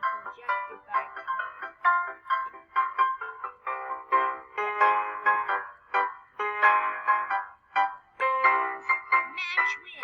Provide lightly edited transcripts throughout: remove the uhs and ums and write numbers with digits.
projected by match win.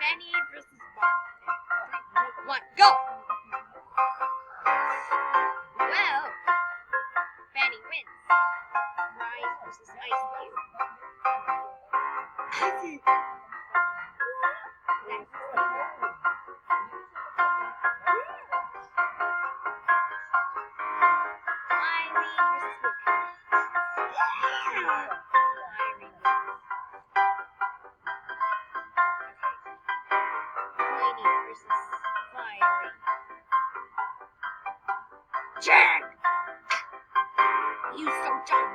Fanny versus Barf Bag. 3, 2, 1, go! Well, Fanny wins. Rise versus Ice Cube. Miley versus Luke. Miley wins. Queenie versus Fiery. Jack! You so dumb!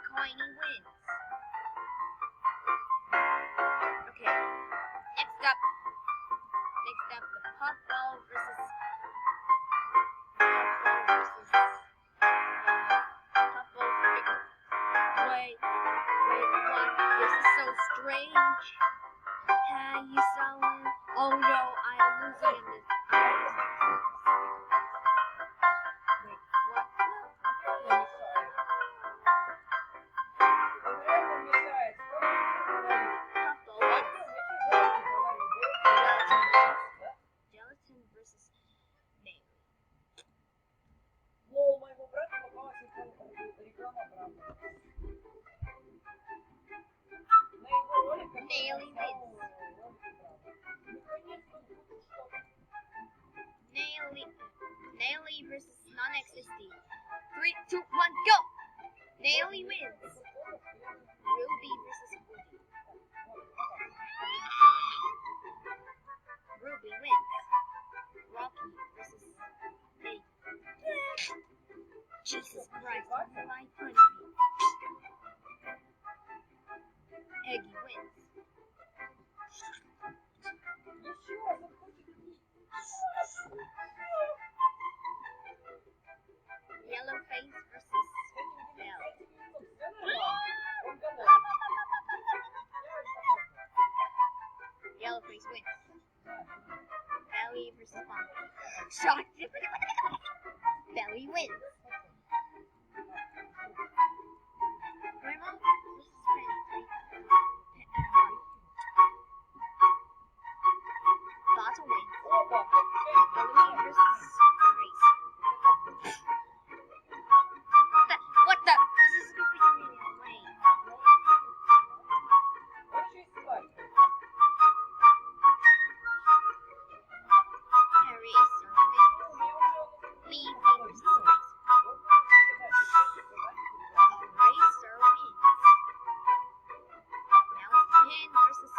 Queenie wins. Okay. Next up, the Puffball versus Puffball. Wait, what? This is so strange. How you selling? Oh no, I am losing this. Wait, what? Puffball wins. Gelatin versus May. Naily wins. Naily versus non-existing. 3, 2, 1, go! Naily wins. Ruby versus Woody. Ruby wins. Rocky versus Egg. Jesus Christ, my punishment. Eggy wins. Yellow Face versus Belle. Yellow Face wins. Belly versus Bonnie. Shock. Belly wins. Grandma versus Fanny. Bottle wins. Belly versus Grace. What the? This is completely lame. Eraser wins. Lee versus Grace. Eraser wins. Now Pin versus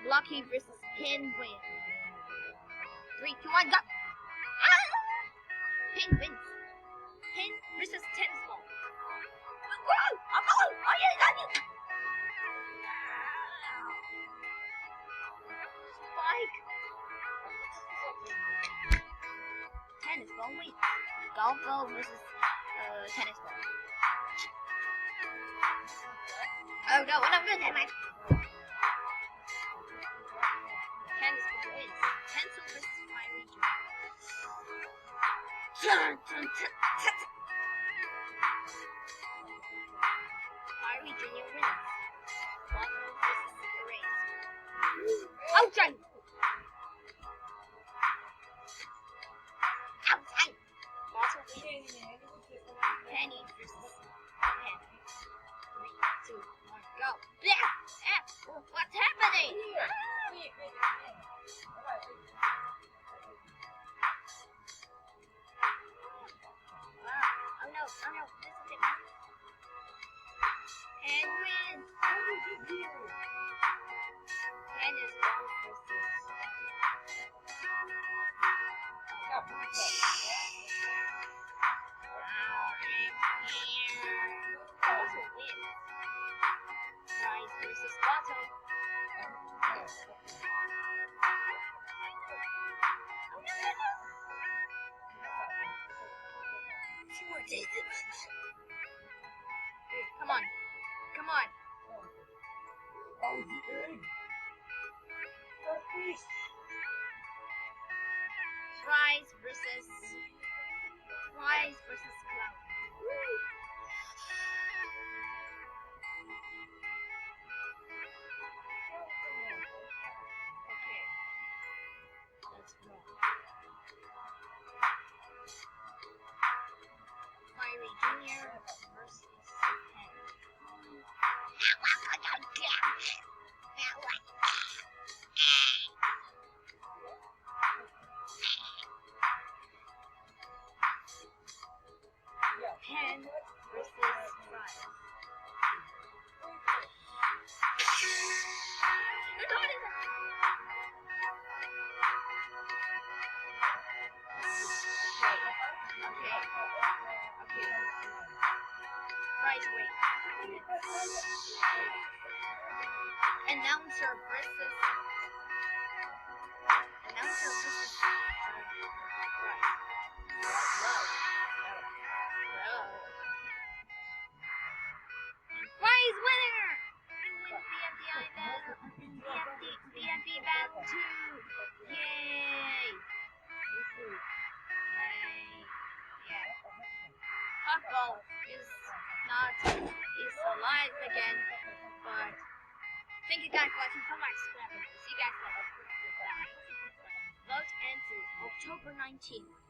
Lucky versus Penguin. 3, 2, 1, go! Ah! Penguins. Pen versus tennis ball. Spike. Tennis ball, wait. Golf ball versus tennis ball. Oh no, what am I doing? Tennis ball wins. Pencil versus fiery Fiery Junior wins. Bottle versus Race. Outside! Outside! Bottle wins. Penny versus Pen. 3, 2, 1, go! Yeah! What's happening? Oh no, this is it. Penguin. Tennis ball versus. Bottle wins. Rice versus bottle. Come on. Come on. Fries versus cloud. Okay. Let's go. Fiery Junior versus Pen. Pen versus Fries. Okay. Fries wait. Announcer versus Prize winner! You win BFB Battle 2! Yay! Yeah. Hotball is alive again, but thank you guys for watching. Come back, subscribe, and see you guys later. Bye. Vote ends October 19th.